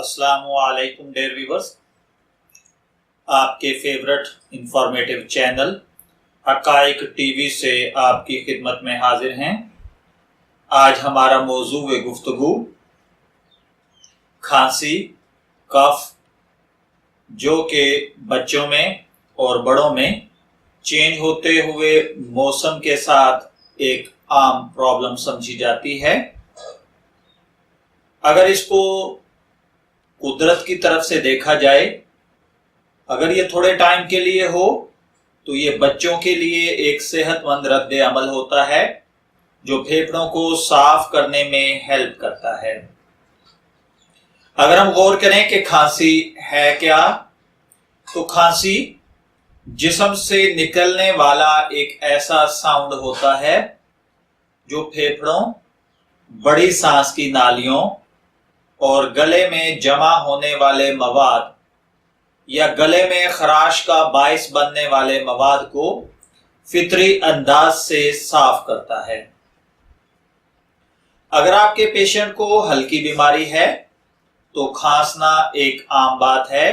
अस्सलाम वालेकुम dare viewers, आपके फेवरेट इंफॉर्मेटिव चैनल हकाइक टीवी से आपकी खिदमत में हाजिर हैं। आज हमारा मौजू गुफ्तगू खांसी, कफ, जो कि बच्चों में और बड़ों में चेंज होते हुए मौसम के साथ एक आम प्रॉब्लम समझी जाती है। अगर इसको कुदरत की तरफ से देखा जाए, अगर ये थोड़े टाइम के लिए हो तो ये बच्चों के लिए एक सेहतमंद रद्द अमल होता है जो फेफड़ों को साफ करने में हेल्प करता है। अगर हम गौर करें कि खांसी है क्या, तो खांसी जिस्म से निकलने वाला एक ऐसा साउंड होता है जो फेफड़ों, बड़ी सांस की नालियों और गले में जमा होने वाले मवाद या गले में खराश का बाइस बनने वाले मवाद को फितरी अंदाज से साफ करता है। अगर आपके पेशेंट को हल्की बीमारी है तो खांसना एक आम बात है।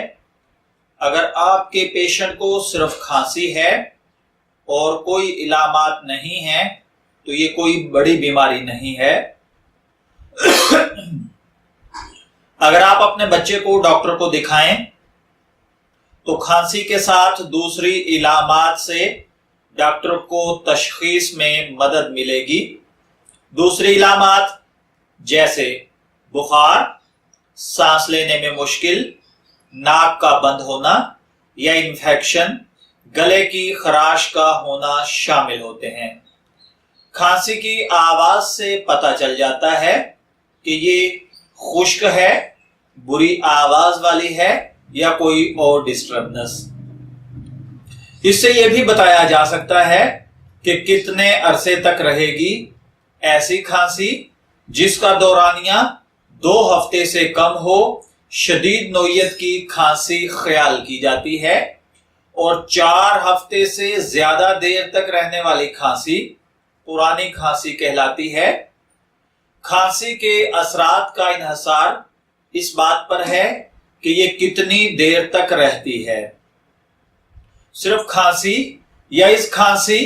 अगर आपके पेशेंट को सिर्फ खांसी है और कोई इलामात नहीं है तो ये कोई बड़ी बीमारी नहीं है। अगर आप अपने बच्चे को डॉक्टर को दिखाएं तो खांसी के साथ दूसरी इलामात से डॉक्टर को तशखीस में मदद मिलेगी। दूसरी इलामात जैसे बुखार, सांस लेने में मुश्किल, नाक का बंद होना या इन्फेक्शन, गले की खराश का होना शामिल होते हैं। खांसी की आवाज से पता चल जाता है कि ये खुश्क है, बुरी आवाज वाली है या कोई और डिस्टर्बनेस। इससे यह भी बताया जा सकता है कि कितने अरसे तक रहेगी ऐसी खांसी जिसका दौरानिया 2 हफ्ते से कम हो। शदीद नोयत की खांसी ख्याल की जाती है और 4 हफ्ते से ज्यादा देर तक रहने वाली खांसी पुरानी खांसी कहलाती है। खांसी के असरात का इन्हसार इस बात पर है कि ये कितनी देर तक रहती है। सिर्फ खांसी या इस खांसी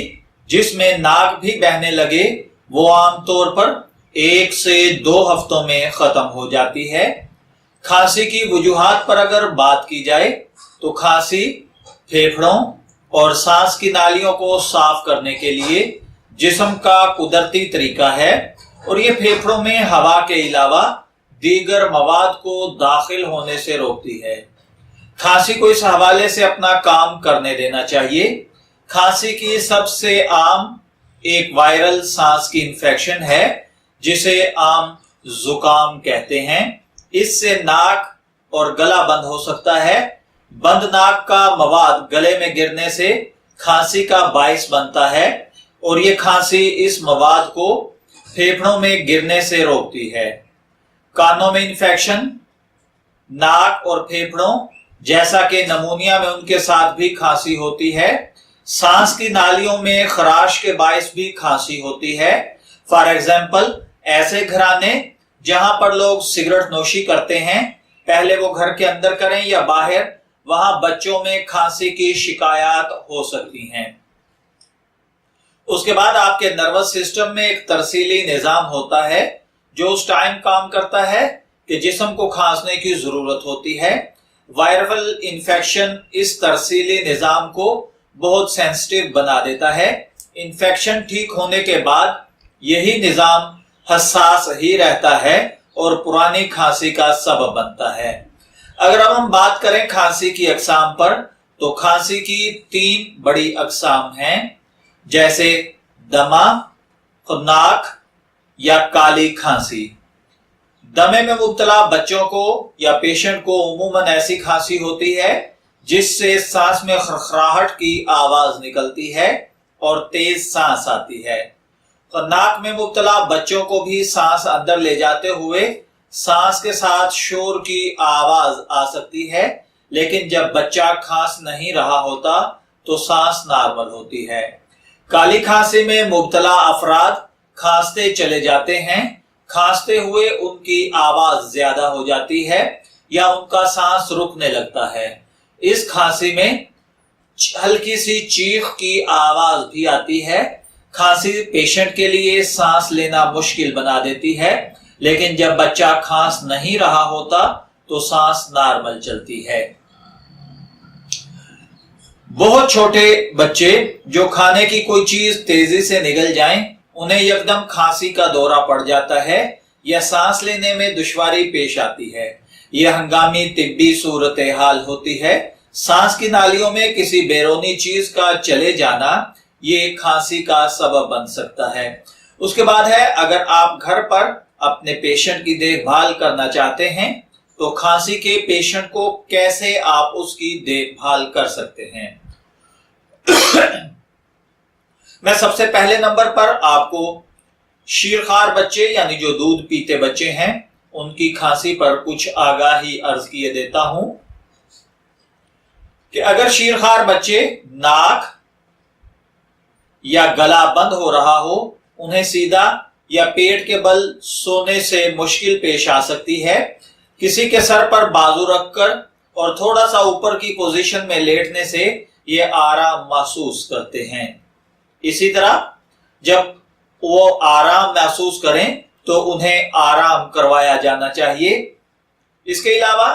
जिसमें नाक भी बहने लगे वो आमतौर पर 1 से 2 हफ्तों में खत्म हो जाती है। खांसी की वजूहात पर अगर बात की जाए तो खांसी फेफड़ों और सांस की नालियों को साफ करने के लिए जिस्म का कुदरती तरीका है और ये फेफड़ों में हवा के अलावा दीगर मवाद को दाखिल होने से रोकती है। खांसी को इस हवाले से अपना काम करने देना चाहिए। खांसी की सबसे आम एक वायरल सांस की इंफेक्शन है जिसे आम जुकाम कहते हैं। इससे नाक और गला बंद हो सकता है। बंद नाक का मवाद गले में गिरने से खांसी का बाइस बनता है और ये खांसी इस मवाद को फेफड़ों में गिरने से रोकती है। कानों में इंफेक्शन, नाक और फेफड़ों जैसा कि नमूनिया में उनके साथ भी खांसी होती है। सांस की नालियों में खराश के बाइस भी खांसी होती है। फॉर एग्जाम्पल, ऐसे घराने जहां पर लोग सिगरेट नोशी करते हैं, पहले वो घर के अंदर करें या बाहर, वहां बच्चों में खांसी की शिकायत हो सकती हैं। उसके बाद आपके नर्वस सिस्टम में एक तरसीली निजाम होता है जो उस टाइम काम करता है कि जिस्म को खांसने की जरूरत होती है। वायरल इंफेक्शन इस तरसीली निजाम को बहुत सेंसिटिव बना देता है। इंफेक्शन ठीक होने के बाद यही निजाम हसास ही रहता है और पुरानी खांसी का सबब बनता है। अगर अब हम बात करें खांसी की अकसाम पर, तो खांसी की 3 बड़ी अकसाम हैं, जैसे दमा, खुन्नाक या काली खांसी। दमे में मुब्तला बच्चों को या पेशेंट को उमूमन ऐसी खांसी होती है जिससे सांस में खरखराहट की आवाज निकलती है और तेज सांस आती है। नाक में मुब्तला बच्चों को भी सांस अंदर ले जाते हुए सांस के साथ शोर की आवाज आ सकती है, लेकिन जब बच्चा खांस नहीं रहा होता तो सांस नॉर्मल होती है। काली खांसी में मुब्तला अफराद खांसते चले जाते हैं, खांसते हुए उनकी आवाज ज्यादा हो जाती है। या उनका सांस रुकने लगता है। इस खांसी में हल्की सी चीख की आवाज भी आती है। खांसी पेशेंट के लिए सांस लेना मुश्किल बना देती है, लेकिन जब बच्चा खांस नहीं रहा होता तो सांस नॉर्मल चलती है। बहुत छोटे बच्चे जो खाने की कोई चीज तेजी से निगल जाएं, उन्हें एकदम खांसी का दौरा पड़ जाता है या सांस लेने में दुश्वारी पेश आती है। यह हंगामी तिब्बी सूरत हाल होती है। सांस की नालियों में किसी बैरूनी चीज का चले जाना ये खांसी का सबब बन सकता है। उसके बाद है, अगर आप घर पर अपने पेशेंट की देखभाल करना चाहते हैं तो खांसी के पेशेंट को कैसे आप उसकी देखभाल कर सकते हैं। मैं सबसे पहले नंबर पर आपको शीरखार बच्चे यानी जो दूध पीते बच्चे हैं उनकी खांसी पर कुछ आगाही अर्ज किए देता हूं कि अगर शीरखार बच्चे नाक या गला बंद हो रहा हो, उन्हें सीधा या पेट के बल सोने से मुश्किल पेश आ सकती है। किसी के सर पर बाजू रखकर और थोड़ा सा ऊपर की पोजीशन में लेटने से ये आराम महसूस करते हैं। इसी तरह जब वो आराम महसूस करें तो उन्हें आराम करवाया जाना चाहिए। इसके अलावा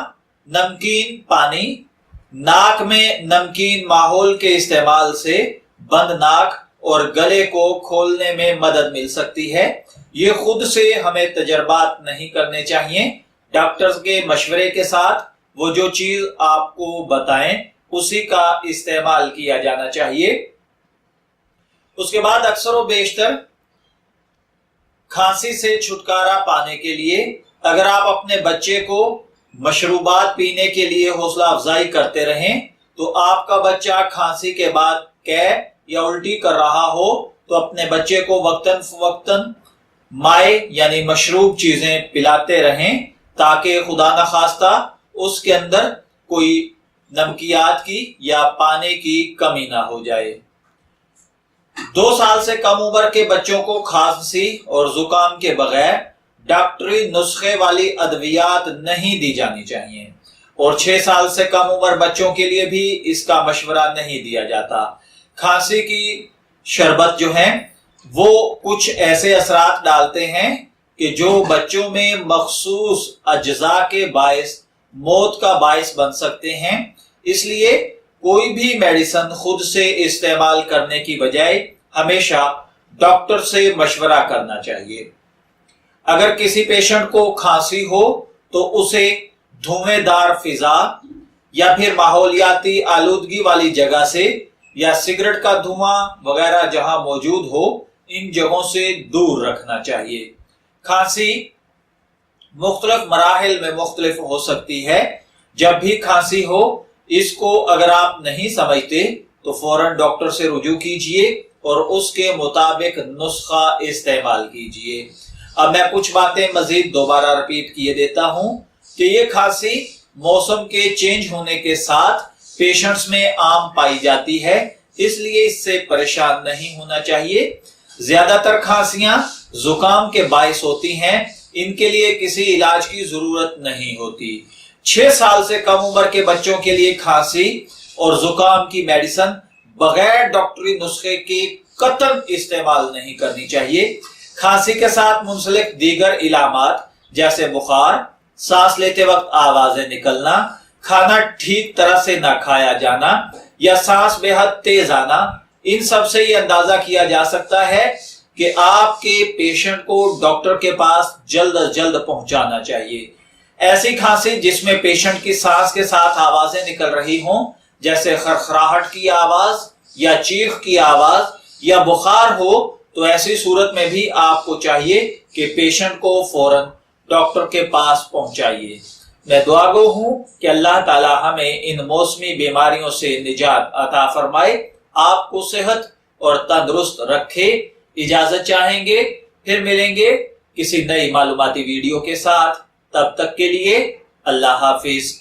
नमकीन पानी, नाक में नमकीन माहौल के इस्तेमाल से बंद नाक और गले को खोलने में मदद मिल सकती है। ये खुद से हमें तजर्बात नहीं करने चाहिए। डॉक्टर्स के मशवरे के साथ वो जो चीज आपको बताएं उसी का इस्तेमाल किया जाना चाहिए। उसके बाद अक्सर व बेशतर खांसी से छुटकारा पाने के लिए अगर आप अपने बच्चे को मशरूबात पीने के लिए हौसला अफजाई करते रहें तो आपका बच्चा खांसी के बाद कै या उल्टी कर रहा हो तो अपने बच्चे को वक्तन फवक्तन माए यानी मशरूब चीजें पिलाते रहें ताकि खुदा न खास्ता उसके अंदर कोई नमकियात की या पानी की कमी ना हो जाए। 2 साल से कम उम्र के बच्चों को खांसी और जुकाम के बगैर डॉक्टरी नुस्खे वाली अद्वियात नहीं दी जानी चाहिए और 6 साल से कम उम्र बच्चों के लिए भी इसका मशवरा नहीं दिया जाता। खांसी की शरबत जो है वो कुछ ऐसे असरात डालते हैं कि जो बच्चों में मखसूस अज्जा के बायस मौत का बायस बन सकते हैं। इसलिए कोई भी मेडिसिन खुद से इस्तेमाल करने की बजाय हमेशा डॉक्टर से मशवरा करना चाहिए। अगर किसी पेशेंट को खांसी हो तो उसे धुएंदार फिजा या फिर माहौलियाती आलूदगी वाली जगह से या सिगरेट का धुआं वगैरह जहां मौजूद हो, इन जगहों से दूर रखना चाहिए। खांसी मुख्तलिफ मराहिल में मुख्तलिफ हो सकती है। जब भी खांसी हो, इसको अगर आप नहीं समझते तो फौरन डॉक्टर से रुजू कीजिए और उसके मुताबिक नुस्खा इस्तेमाल कीजिए। अब मैं कुछ बातें मजीद दोबारा रिपीट किए देता हूं कि ये खांसी मौसम के चेंज होने के साथ पेशेंट्स में आम पाई जाती है, इसलिए इससे परेशान नहीं होना चाहिए। ज्यादातर खांसियां जुकाम के बायस होती हैं, इनके लिए किसी इलाज की जरूरत नहीं होती। 6 साल से कम उम्र के बच्चों के लिए खांसी और जुकाम की मेडिसिन बगैर डॉक्टरी नुस्खे के कतई इस्तेमाल नहीं करनी चाहिए। खांसी के साथ मुंसलिक दीगर इलामात जैसे बुखार, सांस लेते वक्त आवाजें निकलना, खाना ठीक तरह से न खाया जाना या सांस बेहद तेज आना, इन सब से ये अंदाजा किया जा सकता है कि आपके पेशेंट को डॉक्टर के पास जल्द अज जल्द पहुंचाना चाहिए। ऐसी खांसी जिसमें पेशेंट की सांस के साथ आवाजें निकल रही हों, जैसे खरखराहट की आवाज या चीख की आवाज या बुखार हो, तो ऐसी सूरत में भी आपको चाहिए कि पेशेंट को फौरन डॉक्टर के पास पहुंचाइए। मैं दुआगो हूं कि अल्लाह ताला हमें इन मौसमी बीमारियों से निजात अता फरमाए, आपको सेहत और तंदुरुस्त रखे। इजाजत चाहेंगे, फिर मिलेंगे किसी नई मालूमाती वीडियो के साथ। तब तक के लिए अल्लाह हाफिज।